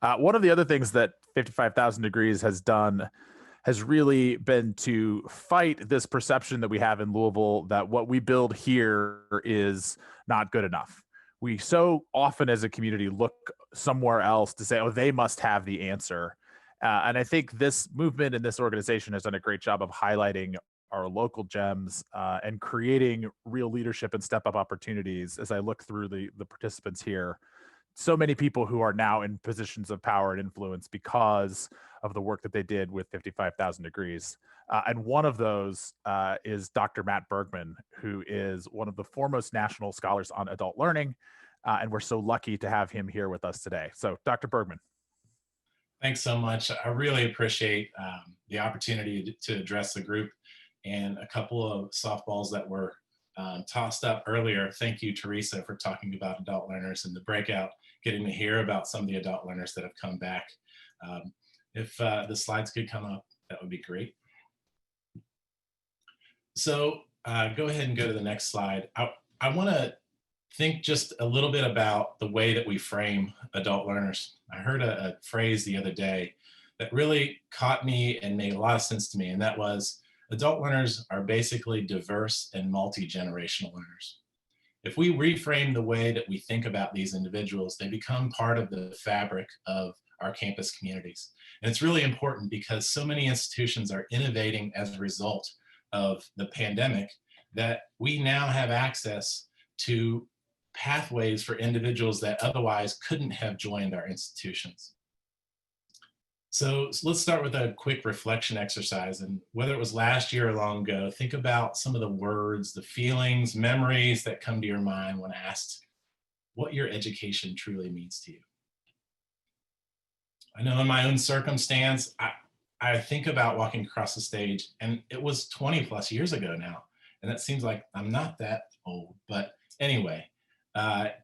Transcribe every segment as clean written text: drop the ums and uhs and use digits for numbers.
One of the other things that 55,000 Degrees has done has really been to fight this perception that we have in Louisville that what we build here is not good enough. We so often as a community look somewhere else to say, oh, they must have the answer. And I think this movement and this organization has done a great job of highlighting our local gems and creating real leadership and step up opportunities. As I look through the participants here, so many people who are now in positions of power and influence because of the work that they did with 55,000 Degrees. And one of those is Dr. Matt Bergman, who is one of the foremost national scholars on adult learning. And we're so lucky to have him here with us today. So, Dr. Bergman. Thanks so much. I really appreciate the opportunity to address the group and a couple of softballs that were tossed up earlier. Thank you, Teresa, for talking about adult learners and the breakout, getting to hear about some of the adult learners that have come back. If the slides could come up, that would be great. So go ahead and go to the next slide. I want to think just a little bit about the way that we frame adult learners. I heard a phrase the other day that really caught me and made a lot of sense to me, and that was adult learners are basically diverse and multi-generational learners. If we reframe the way that we think about these individuals, they become part of the fabric of our campus communities. And it's really important because so many institutions are innovating as a result of the pandemic that we now have access to pathways for individuals that otherwise couldn't have joined our institutions. So let's start with a quick reflection exercise. And whether it was last year or long ago, think about some of the words, the feelings, memories that come to your mind when asked what your education truly means to you. I know in my own circumstance, I think about walking across the stage, and it was 20 plus years ago now. And that seems like I'm not that old, but anyway,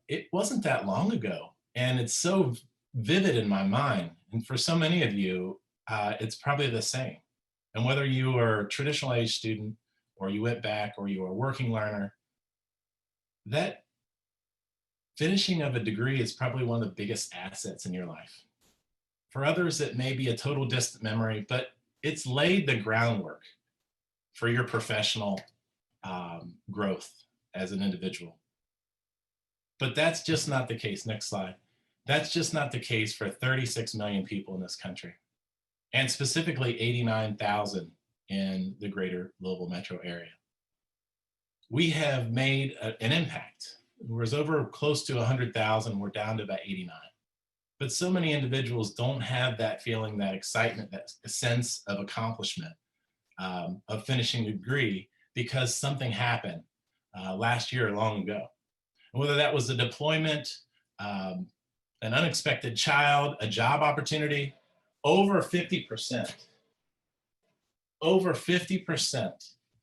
it wasn't that long ago. And it's so vivid in my mind. And for so many of you, it's probably the same. And whether you are a traditional age student or you went back or you are a working learner, that finishing of a degree is probably one of the biggest assets in your life. For others, it may be a total distant memory, but it's laid the groundwork for your professional growth as an individual. But that's just not the case. Next slide. That's just not the case for 36 million people in this country, and specifically 89,000 in the greater Louisville metro area. We have made an impact. Whereas over close to 100,000, we're down to about 89. But so many individuals don't have that feeling, that excitement, that sense of accomplishment, of finishing a degree because something happened last year or long ago. And whether that was a deployment, an unexpected child, a job opportunity, over 50%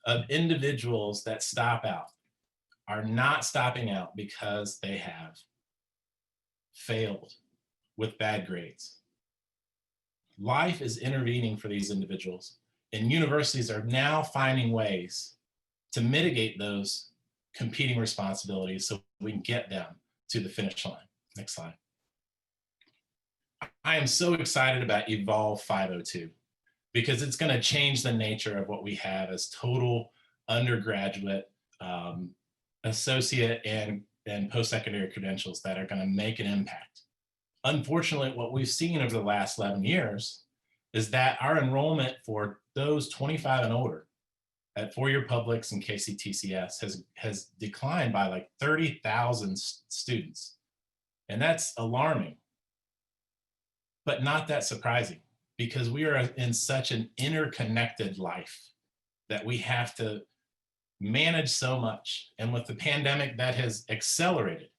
of individuals that stop out are not stopping out because they have failed with bad grades. Life is intervening for these individuals, and universities are now finding ways to mitigate those competing responsibilities so we can get them to the finish line. Next slide. I am so excited about Evolve 502 because it's going to change the nature of what we have as total undergraduate, associate, and post-secondary credentials that are going to make an impact. Unfortunately, what we've seen over the last 11 years is that our enrollment for those 25 and older at four-year publics and KCTCS has declined by like 30,000 students. And that's alarming, but not that surprising because we are in such an interconnected life that we have to manage so much. And with the pandemic, that has accelerated.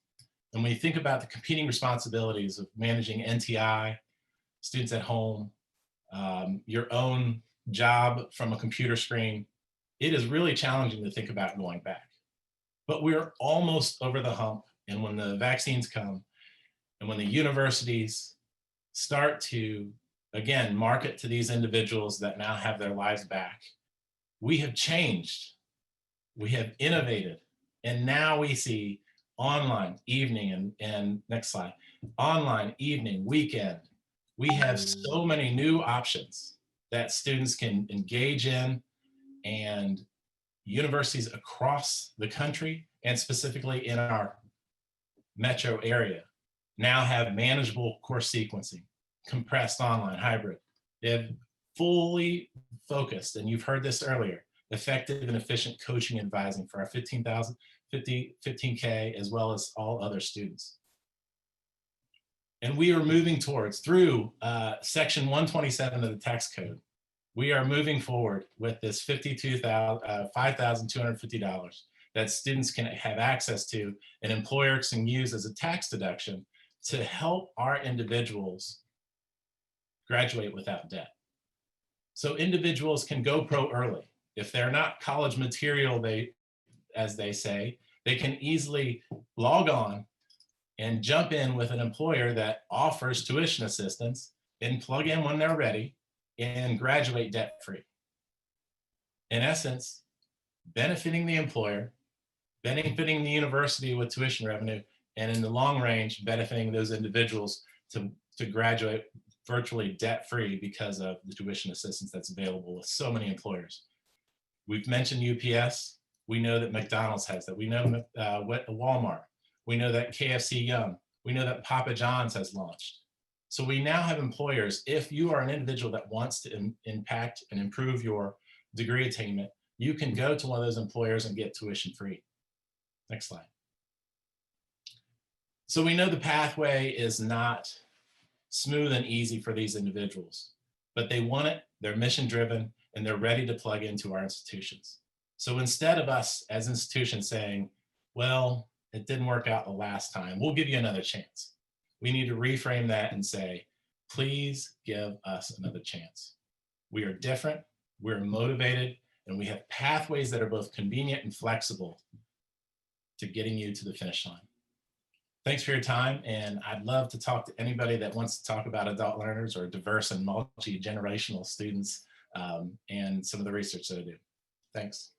And when you think about the competing responsibilities of managing NTI, students at home, your own job from a computer screen, it is really challenging to think about going back. But we're almost over the hump. And when the vaccines come and when the universities start to, again, market to these individuals that now have their lives back, we have changed, we have innovated, and now we see online, evening, and next slide, online, evening, weekend, We have so many new options that students can engage in, and universities across the country and specifically in our metro area now have manageable course sequencing, compressed online, hybrid. They have fully focused, and you've heard this earlier, effective and efficient coaching and advising for our 15K, as well as all other students. And we are moving towards, through section 127 of the tax code, we are moving forward with this $5,250 that students can have access to and employers can use as a tax deduction to help our individuals graduate without debt. So individuals can go pro early. If they're not college material, as they say, they can easily log on and jump in with an employer that offers tuition assistance and plug in when they're ready and graduate debt-free. In essence, benefiting the employer, benefiting the university with tuition revenue, and in the long range, benefiting those individuals to graduate virtually debt-free because of the tuition assistance that's available with so many employers. We've mentioned UPS. We know that McDonald's has that. We know Walmart. We know that KFC Yum. We know that Papa John's has launched. So we now have employers, if you are an individual that wants to impact and improve your degree attainment, you can go to one of those employers and get tuition free. Next slide. So we know the pathway is not smooth and easy for these individuals, but they want it, they're mission driven, and they're ready to plug into our institutions. So instead of us as institutions saying, well, it didn't work out the last time, we'll give you another chance. We need to reframe that and say, please give us another chance. We are different, we're motivated, and we have pathways that are both convenient and flexible to getting you to the finish line. Thanks for your time, and I'd love to talk to anybody that wants to talk about adult learners or diverse and multi-generational students and some of the research that I do. Thanks.